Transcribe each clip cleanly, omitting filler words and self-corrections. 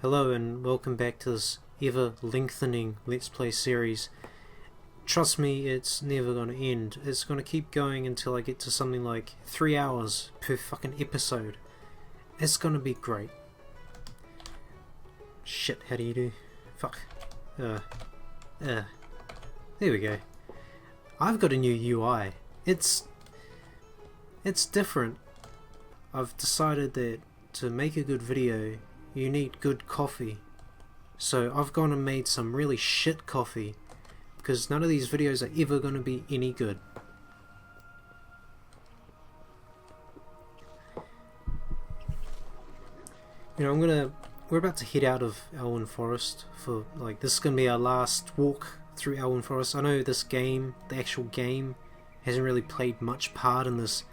Hello and welcome back to this ever-lengthening Let's Play series. Trust me, it's never going to end. It's going to keep going until I get to something like 3 hours per fucking episode. It's going to be great. Shit, how do you do? Fuck. There we go. I've got a new UI. It's different. I've decided that to make a good video you need good coffee. So I've gone and made some really shit coffee because none of these videos are ever going to be any good. You know, we're about to head out of Elwyn Forest for, like, this is going to be our last walk through Elwyn Forest. I know this game, the actual game, hasn't really played much part in this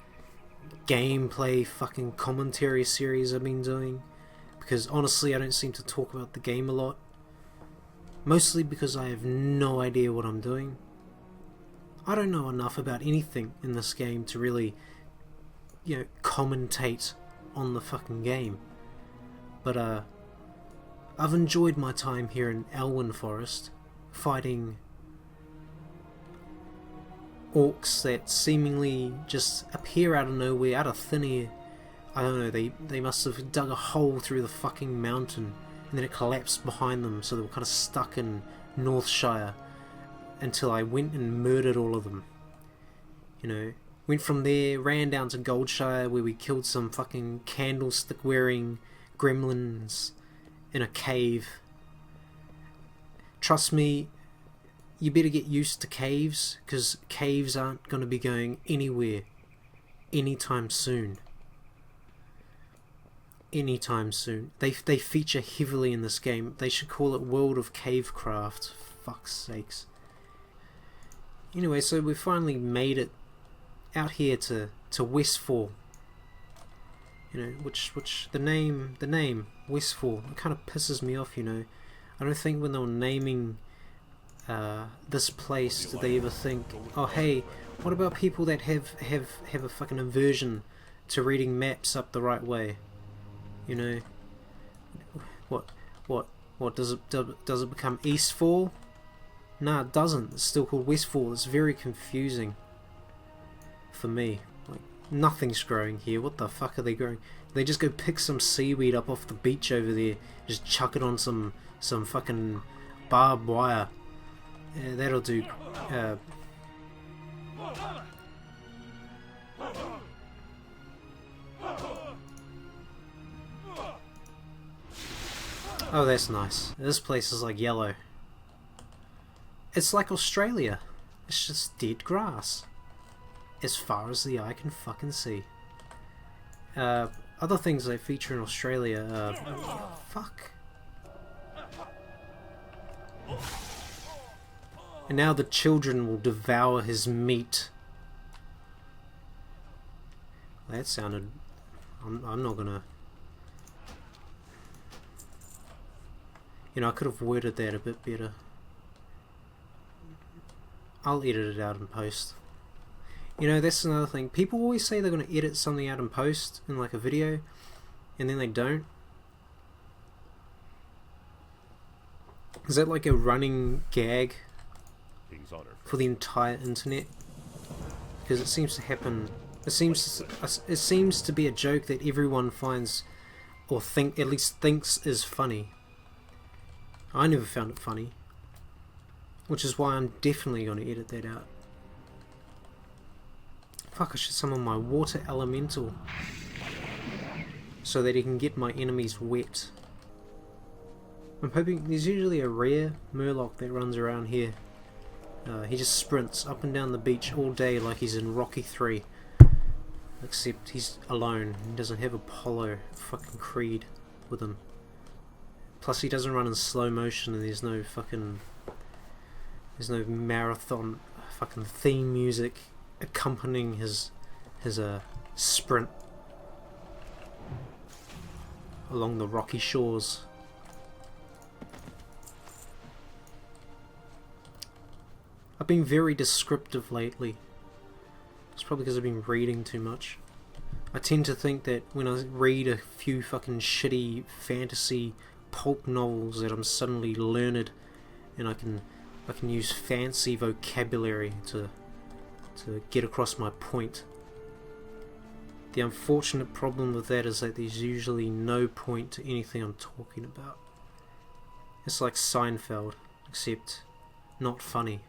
gameplay fucking commentary series I've been doing, because honestly I don't seem to talk about the game a lot, mostly because I have no idea what I'm doing. I don't know enough about anything in this game to really, you know, commentate on the fucking game. But I've enjoyed my time here in Elwyn Forest, fighting orcs that seemingly just appear out of nowhere, out of thin air. I don't know, they must have dug a hole through the fucking mountain and then it collapsed behind them, so they were kind of stuck in Northshire until I went and murdered all of them. You know, went from there, ran down to Goldshire where we killed some fucking candlestick wearing gremlins in a cave. Trust me, you better get used to caves, because caves aren't going to be going anywhere anytime soon. Anytime soon. They feature heavily in this game. They should call it World of Cavecraft. Fuck's sakes. Anyway, so we finally made it out here to Westfall. You know, which the name Westfall, it kind of pisses me off. You know, I don't think when they were naming this place did they ever think, oh hey, what about people that have a fucking aversion to reading maps up the right way? You know, what does it become Eastfall? Nah, it doesn't. It's still called Westfall. It's very confusing for me. Like, nothing's growing here. What the fuck are they growing? They just go pick some seaweed up off the beach over there, just chuck it on some fucking barbed wire. Yeah, that'll do. Oh, that's nice. This place is like yellow. It's like Australia. It's just dead grass, as far as the eye can fucking see. Other things they feature in Australia, fuck. And now the children will devour his meat. That sounded... I'm not gonna... You know, I could have worded that a bit better. I'll edit it out in post. You know, that's another thing. People always say they're going to edit something out in post, in like a video, and then they don't. Is that like a running gag for the entire internet? Because it seems to happen. It seems to be a joke that everyone finds, or at least thinks is funny. I never found it funny, which is why I'm definitely going to edit that out. Fuck, I should summon my water elemental so that he can get my enemies wet. I'm hoping there's usually a rare Murloc that runs around here. He just sprints up and down the beach all day like he's in Rocky 3. Except he's alone. He doesn't have Apollo fucking Creed with him. Plus he doesn't run in slow motion and there's no marathon fucking theme music accompanying his sprint along the rocky shores. I've been very descriptive lately. It's probably because I've been reading too much. I tend to think that when I read a few fucking shitty fantasy pulp novels that I'm suddenly learned and I can use fancy vocabulary to get across my point. The unfortunate problem with that is that there's usually no point to anything I'm talking about. It's like Seinfeld, except not funny.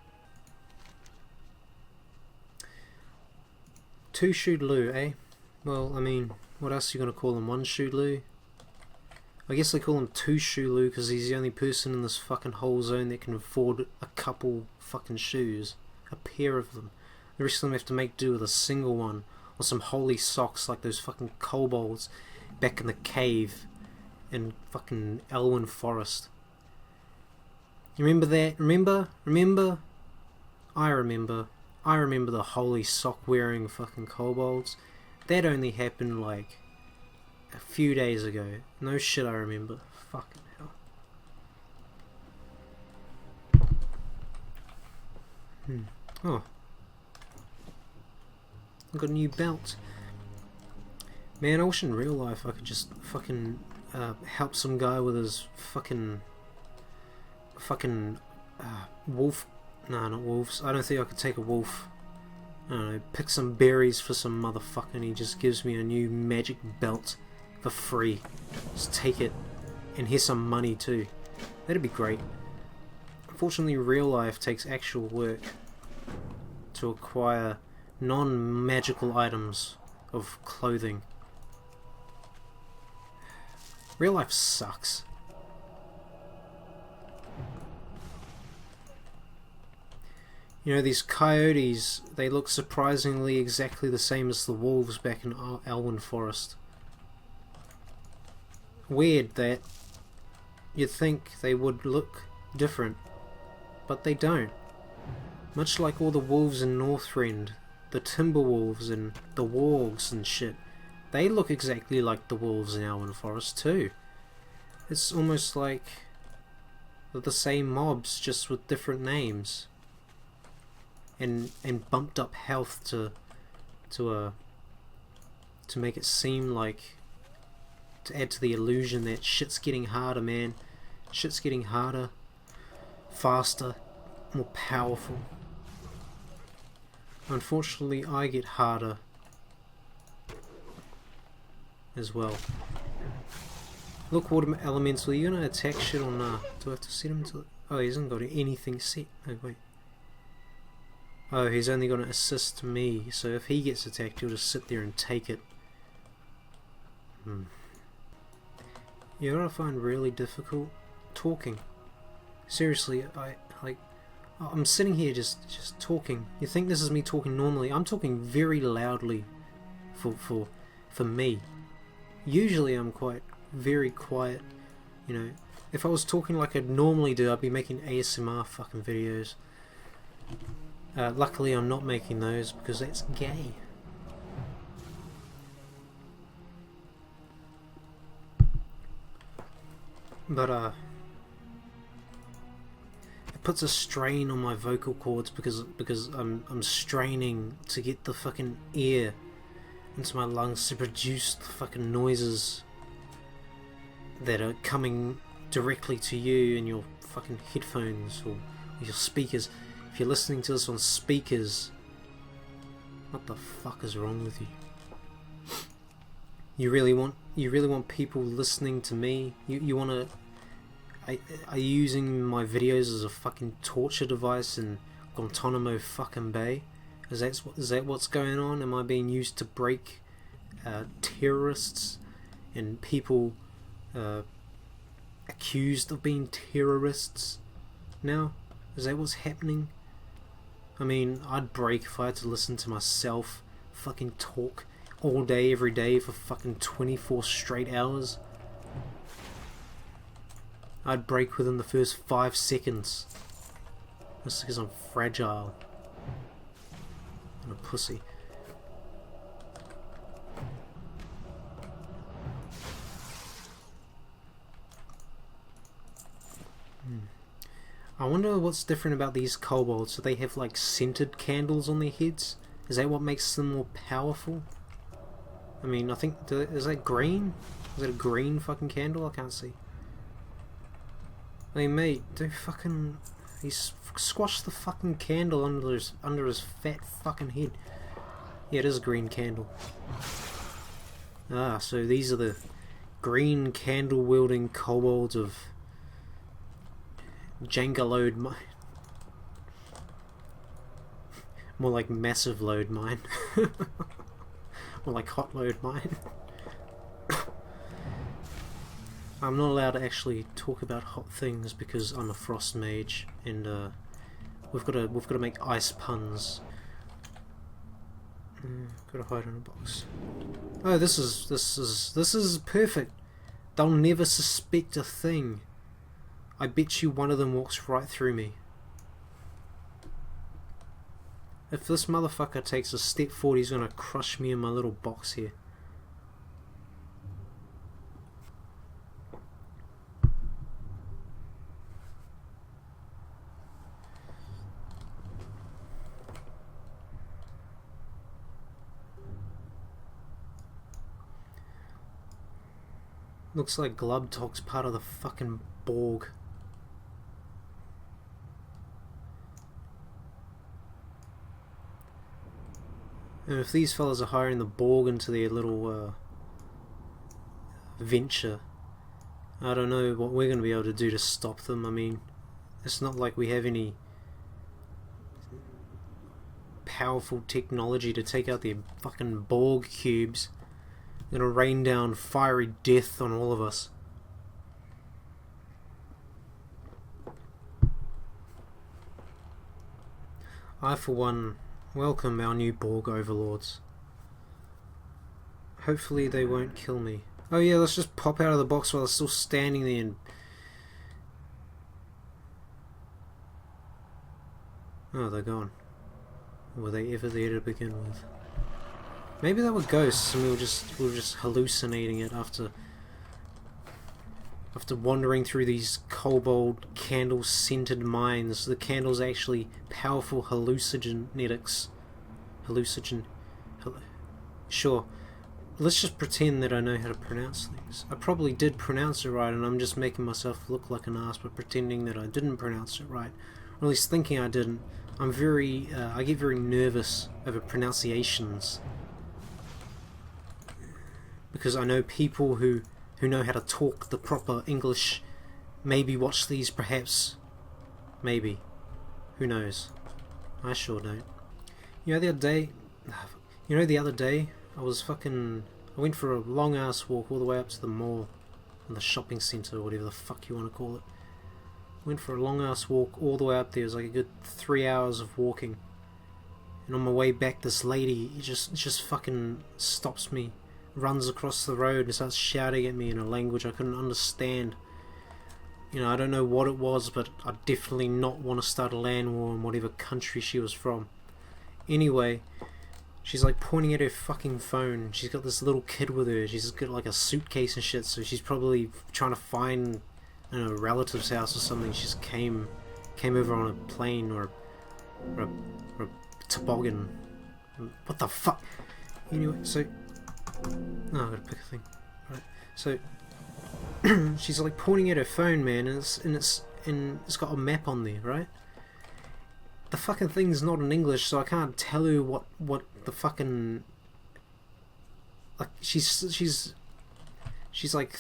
Two-shoed Lou, eh? Well, I mean, what else are you gonna call him? One-shoed Lou? I guess they call him Two-shoe Lou because he's the only person in this fucking whole zone that can afford a couple fucking shoes. A pair of them. The rest of them have to make do with a single one. Or some holy socks like those fucking kobolds back in the cave in fucking Elwyn Forest. You remember that? Remember? I remember the holy sock wearing fucking kobolds. That only happened like a few days ago. No shit, I remember. Fucking hell. Oh. I got a new belt. Man, I wish in real life I could just fucking help some guy with his fucking wolf. Nah, not wolves. I don't think I could take a wolf. I don't know, pick some berries for some motherfucker and he just gives me a new magic belt for free. Just take it. And here's some money too. That'd be great. Unfortunately, real life takes actual work to acquire non-magical items of clothing. Real life sucks. You know, these coyotes, they look surprisingly exactly the same as the wolves back in Elwyn Forest. Weird that you'd think they would look different, but they don't. Much like all the wolves in Northrend, the timber wolves and the wargs and shit, they look exactly like the wolves in Elwyn Forest too. It's almost like they're the same mobs, just with different names. And bumped up health to make it seem like, to add to the illusion that shit's getting harder, man. Shit's getting harder, faster, more powerful. Unfortunately, I get harder as well. Look, Water Elemental, are you gonna attack shit or nah? Do I have to set him to... Oh, he hasn't got anything set. Oh, wait. Oh, he's only going to assist me, so if he gets attacked, he'll just sit there and take it. You know what I find really difficult? Talking. Seriously, I'm sitting here just talking. You think this is me talking normally? I'm talking very loudly for me. Usually I'm very quiet. You know, if I was talking like I'd normally do, I'd be making ASMR fucking videos. Luckily I'm not making those because that's gay. But it puts a strain on my vocal cords because I'm straining to get the fucking air into my lungs to produce the fucking noises that are coming directly to you in your fucking headphones or your speakers. If you're listening to this on speakers, what the fuck is wrong with you? You really want people listening to me? You wanna... Are you using my videos as a fucking torture device in Guantanamo fucking Bay? Is that what's going on? Am I being used to break terrorists and people accused of being terrorists now? Is that what's happening? I mean, I'd break if I had to listen to myself fucking talk all day, every day for fucking 24 straight hours. I'd break within the first 5 seconds. That's because I'm fragile. I'm a pussy. I wonder what's different about these kobolds. Do they have like scented candles on their heads? Is that what makes them more powerful? I mean, I think... is that green? Is that a green fucking candle? I can't see. Hey mate, do fucking... He's squashed the fucking candle under his fat fucking head. Yeah, it is a green candle. Ah, so these are the green candle wielding kobolds of Jenga load mine. More like massive load mine. More like hot load mine. I'm not allowed to actually talk about hot things because I'm a frost mage, and we've got to make ice puns. Gotta hide in a box. Oh, this is perfect. They'll never suspect a thing. I bet you one of them walks right through me. If this motherfucker takes a step forward, he's gonna crush me in my little box here. Looks like Glubtog's part of the fucking Borg. And if these fellas are hiring the Borg into their little venture, I don't know what we're going to be able to do to stop them. I mean, it's not like we have any powerful technology to take out their fucking Borg cubes. They're going to rain down fiery death on all of us. I, for one, welcome our new Borg overlords. Hopefully they won't kill me. Oh yeah, let's just pop out of the box while they're still standing there and... Oh, they're gone. Were they ever there to begin with? Maybe they were ghosts and we were just hallucinating it after wandering through these kobold candle scented mines. The candles are actually powerful hallucinogenics. Sure. Let's just pretend that I know how to pronounce things. I probably did pronounce it right, and I'm just making myself look like an ass by pretending that I didn't pronounce it right, or at least thinking I didn't. I get very nervous over pronunciations because I know people who know how to talk the proper English maybe watch these, perhaps. Maybe. Who knows? I sure don't. You know the other day I went for a long ass walk all the way up to the mall, or the shopping centre, or whatever the fuck you want to call it. Went for a long ass walk all the way up there. It was like a good 3 hours of walking. And on my way back, this lady just fucking stops me, runs across the road and starts shouting at me in a language I couldn't understand. You know, I don't know what it was, but I definitely not want to start a land war in whatever country she was from. Anyway, she's like pointing at her fucking phone. She's got this little kid with her. She's got like a suitcase and shit, so she's probably trying to find, I don't know, a relative's house or something. She just came over on a plane or a toboggan. What the fuck? Anyway, so... Oh, I gotta pick a thing. Right. So she's like pointing at her phone, man, and it's got a map on there, right? The fucking thing's not in English, so I can't tell her what the fucking, like, she's like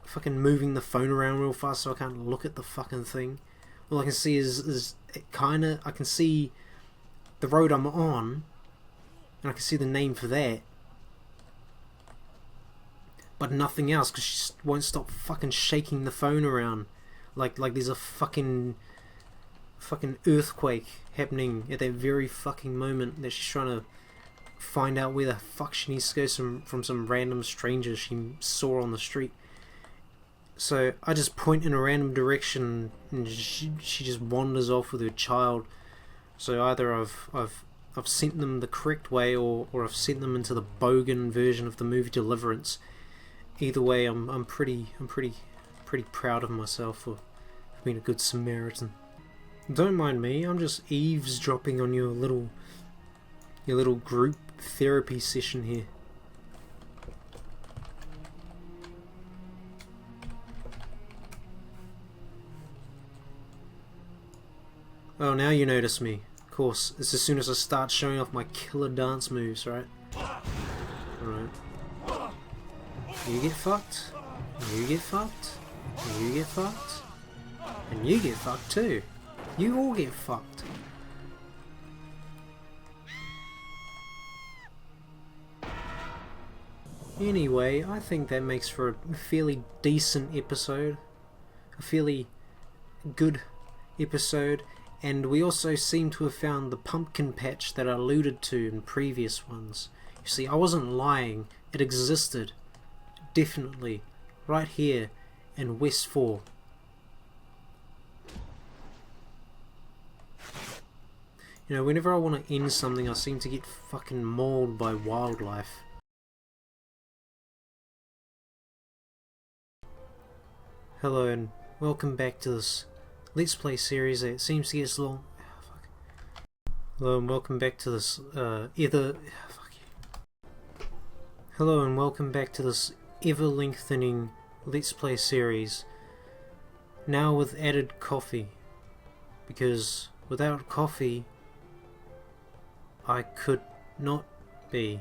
fucking moving the phone around real fast, so I can't look at the fucking thing. All I can see is it kinda, I can see the road I'm on, and I can see the name for that, but nothing else, because she just won't stop fucking shaking the phone around like there's a fucking earthquake happening at that very fucking moment that she's trying to find out where the fuck she needs to go from some random stranger she saw on the street. So I just point in a random direction and she just wanders off with her child. So either I've sent them the correct way, or I've sent them into the bogan version of the movie Deliverance. Either way, I'm pretty proud of myself for being a good Samaritan. Don't mind me, I'm just eavesdropping on your little group therapy session here. Oh, now you notice me. Of course, it's as soon as I start showing off my killer dance moves, right? Alright. You get fucked. You get fucked. You get fucked. And you get fucked too. You all get fucked. Anyway, I think that makes for a fairly decent episode. A fairly good episode. And we also seem to have found the pumpkin patch that I alluded to in previous ones. You see, I wasn't lying. It existed. Definitely. Right here in West 4. You know, whenever I want to end something, I seem to get fucking mauled by wildlife. Hello and welcome back to this Let's Play series that seems to get as long. Hello and welcome back to this Hello and welcome back to this ever lengthening Let's Play series. Now with added coffee, because without coffee I could not be.